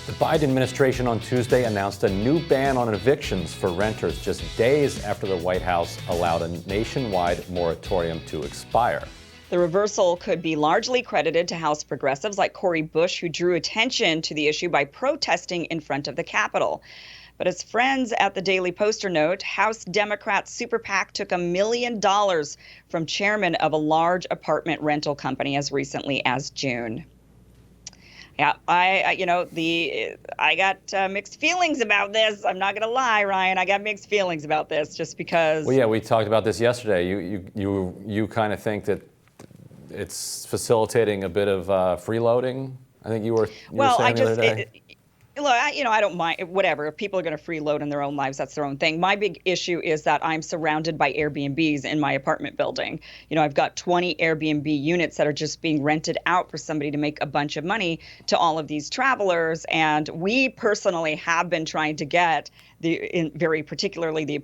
The Biden administration on Tuesday announced a new ban on evictions for renters just days after the White House allowed a nationwide moratorium to expire. The reversal could be largely credited to House progressives like Cori Bush, who drew attention to the issue by protesting in front of the Capitol. But as friends at the Daily Poster note, House Democrat super PAC took $1 million from chairman of a large apartment rental company as recently as June. Yeah, I got mixed feelings about this. I'm not going to lie, Ryan. I got mixed feelings about this just because. Well, yeah, we talked about this yesterday. You kind of think that it's facilitating a bit of freeloading. I think you were saying the other day. Look, I don't mind, whatever. If people are going to freeload in their own lives, that's their own thing. My big issue is that I'm surrounded by Airbnbs in my apartment building. I've got 20 Airbnb units that are just being rented out for somebody to make a bunch of money to all of these travelers. And we personally have been trying to get very particularly the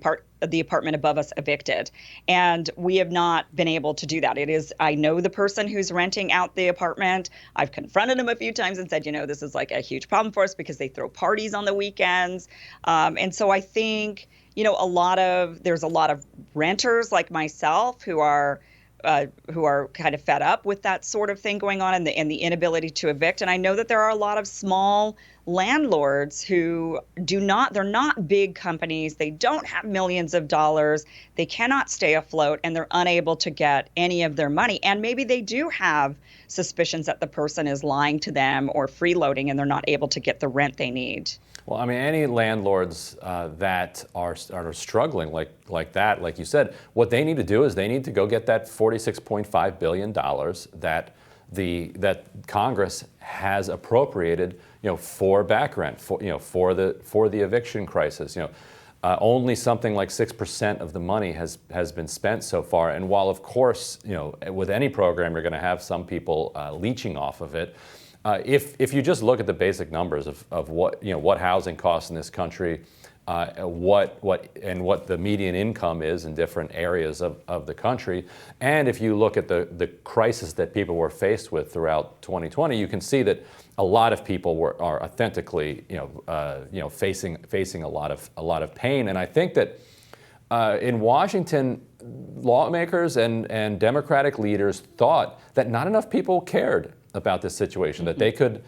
apartment above us evicted. And we have not been able to do that. I know the person who's renting out the apartment. I've confronted him a few times and said, this is like a huge problem for us because they throw parties on the weekends. And so I think, there's a lot of renters like myself who are kind of fed up with that sort of thing going on and the inability to evict. And I know that there are a lot of small landlords who they're not big companies. They don't have millions of dollars. They cannot stay afloat and they're unable to get any of their money. And maybe they do have suspicions that the person is lying to them or freeloading and they're not able to get the rent they need. Well, I mean, any landlords that are struggling like that, like you said, what they need to do is they need to go get that $46.5 billion that Congress has appropriated, for back rent, for the eviction crisis. Only something like 6% of the money has been spent so far. And while, of course, with any program, you're going to have some people leeching off of it. If you just look at the basic numbers of what housing costs in this country, what the median income is in different areas of the country, and if you look at the crisis that people were faced with throughout 2020, you can see that a lot of people are authentically facing a lot of pain. And I think that in Washington, lawmakers and Democratic leaders thought that not enough people cared about this situation, that they could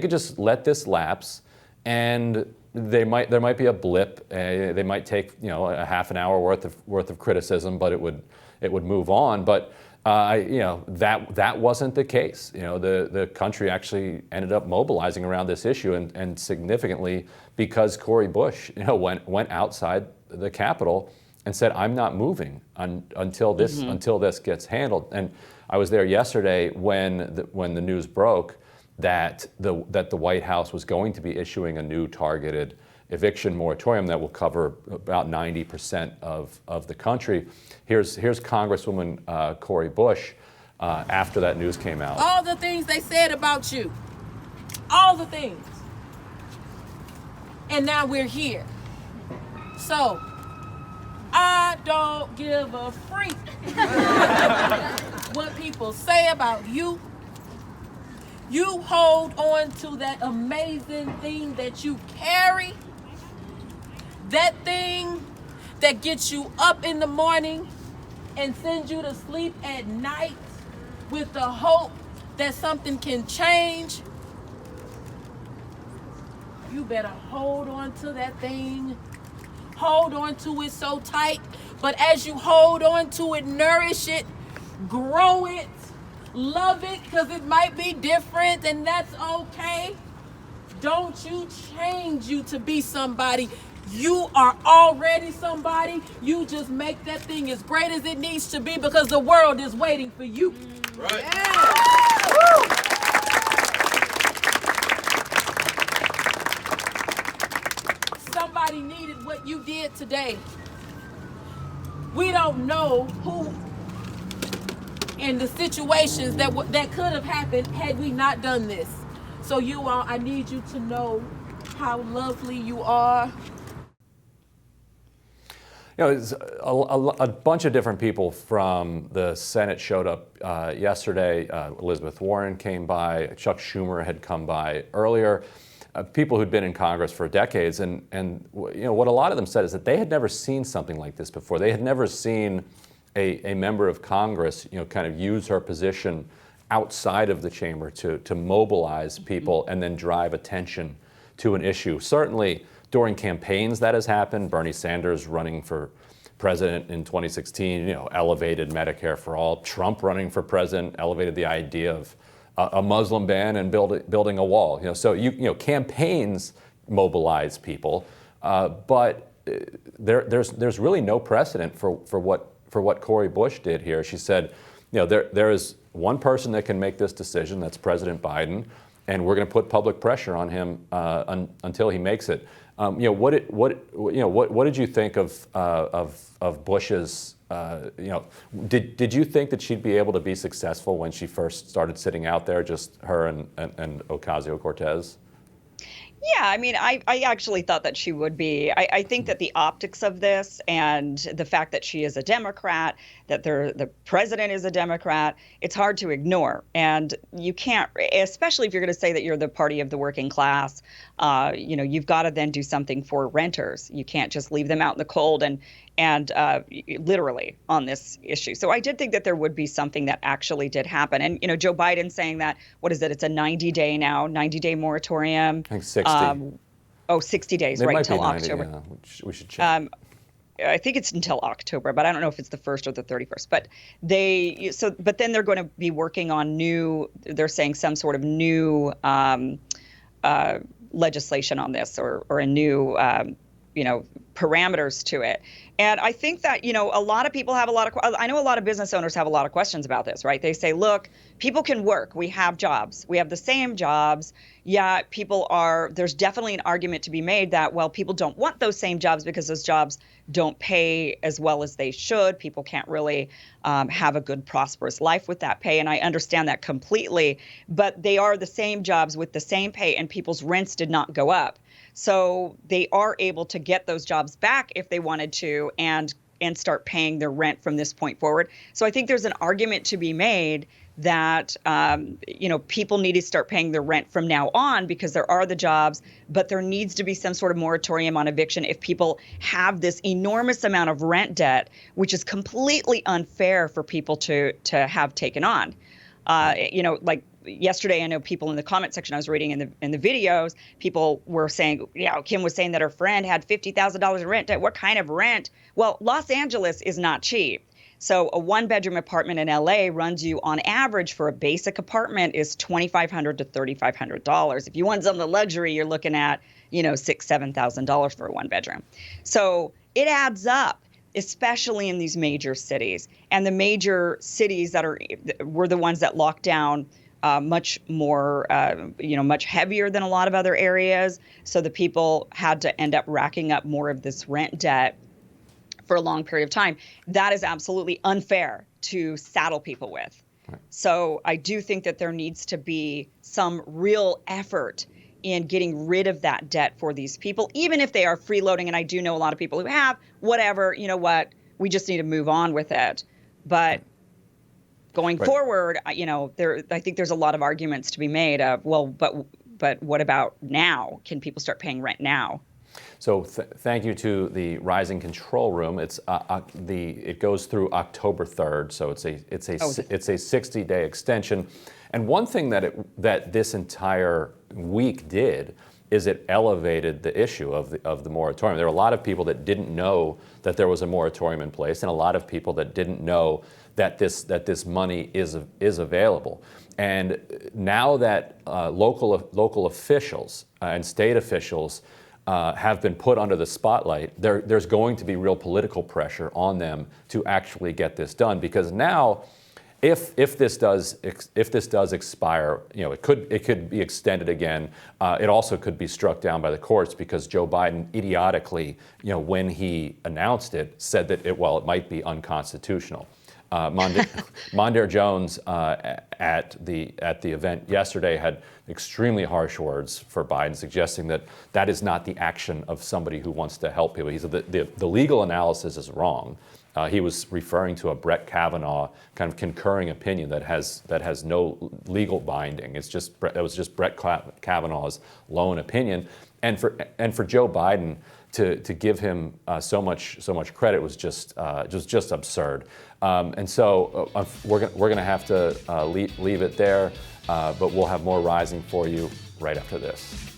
just let this lapse, and there might be a blip. They might take a half an hour worth of criticism, but it would move on. But that wasn't the case. The country actually ended up mobilizing around this issue, and significantly because Cori Bush went outside the Capitol and said, "I'm not moving until this gets handled." And I was there yesterday when the news broke that the White House was going to be issuing a new targeted eviction moratorium that will cover about 90% of the country. Here's Congresswoman Cori Bush after that news came out. All the things they said about you, all the things, and now we're here. So I don't give a freak what people say about you. You hold on to that amazing thing that you carry, that thing that gets you up in the morning and sends you to sleep at night with the hope that something can change. You better hold on to that thing. Hold on to it so tight. But as you hold on to it, nourish it, grow it, love it, because it might be different, and that's okay. Don't you change you to be somebody. You are already somebody. You just make that thing as great as it needs to be, because the world is waiting for you. Right. Yeah. Woo. Somebody needed what you did today. We don't know who and the situations that could have happened had we not done this. So you all, I need you to know how lovely you are. It's a bunch of different people from the Senate showed up yesterday. Elizabeth Warren came by. Chuck Schumer had come by earlier. people who'd been in Congress for decades, and what a lot of them said is that they had never seen something like this before. They had never seen a member of Congress, kind of use her position outside of the chamber to mobilize people and then drive attention to an issue. Certainly during campaigns that has happened. Bernie Sanders running for president in 2016, elevated Medicare for all. Trump running for president elevated the idea of a Muslim ban and building a wall. So campaigns mobilize people, but there's really no precedent for what Cori Bush did here. She said, there is one person that can make this decision. That's President Biden, and we're going to put public pressure on him until he makes it. What did you think of Bush's? Did you think that she'd be able to be successful when she first started sitting out there, just her and Ocasio-Cortez? Yeah, I mean, I actually thought that she would be. I think that the optics of this and the fact that she is a Democrat, that the president is a Democrat, it's hard to ignore. And you can't, especially if you're going to say that you're the party of the working class, you've got to then do something for renters. You can't just leave them out in the cold and literally on this issue. So I did think that there would be something that actually did happen. And, Joe Biden saying that, what is it? It's a 90-day moratorium. I think 60. 60 days, It right, might until be 90, October. Yeah. We should check. I think it's until October, but I don't know if it's the 1st or the 31st. But but then they're going to be working on they're saying some sort of new legislation on this or a new, parameters to it. And I think that, a lot of people have I know a lot of business owners have a lot of questions about this, right? They say, look, people can work. We have jobs. We have the same jobs. Yeah, there's definitely an argument to be made that, well, people don't want those same jobs because those jobs don't pay as well as they should. People can't really have a good, prosperous life with that pay. And I understand that completely. But they are the same jobs with the same pay, and people's rents did not go up. So they are able to get those jobs back if they wanted to and start paying their rent from this point forward. So I think there's an argument to be made that, people need to start paying their rent from now on because there are the jobs, but there needs to be some sort of moratorium on eviction if people have this enormous amount of rent debt, which is completely unfair for people to have taken on. Like yesterday, I know people in the comment section I was reading in the videos, people were saying, Kim was saying that her friend had $50,000 in rent debt. What kind of rent? Well, Los Angeles is not cheap. So a one-bedroom apartment in LA runs you on average for a basic apartment is $2,500 to $3,500. If you want some of the luxury, you're looking at, $6,000, $7,000 for a one bedroom. So it adds up, especially in these major cities. And the major cities were the ones that locked down much more, much heavier than a lot of other areas. So the people had to end up racking up more of this rent debt for a long period of time. That is absolutely unfair to saddle people with. Right. So I do think that there needs to be some real effort in getting rid of that debt for these people, even if they are freeloading. And I do know a lot of people who have whatever, we just need to move on with it. But going forward, I think there's a lot of arguments to be made of, well, but what about now? Can people start paying rent now? So thank you to the Rising Control Room. It goes through October 3rd, so it's a 60-day extension. And one thing that this entire week did is it elevated the issue of the moratorium. There were a lot of people that didn't know that there was a moratorium in place, and a lot of people that didn't know that this money is available. And now that local officials and state officials have been put under the spotlight, there's going to be real political pressure on them to actually get this done. Because now, if this does expire, it could be extended again. It also could be struck down by the courts because Joe Biden idiotically, when he announced it, said that it might be unconstitutional. Mondaire Jones at the event yesterday had extremely harsh words for Biden, suggesting that is not the action of somebody who wants to help people. He said that the legal analysis is wrong, He was referring to a Brett Kavanaugh kind of concurring opinion that has no legal binding. That was just Brett Kavanaugh's lone opinion, and for Joe Biden to give him so much credit was just absurd. And so we're going to have to leave it there, but we'll have more Rising for you right after this.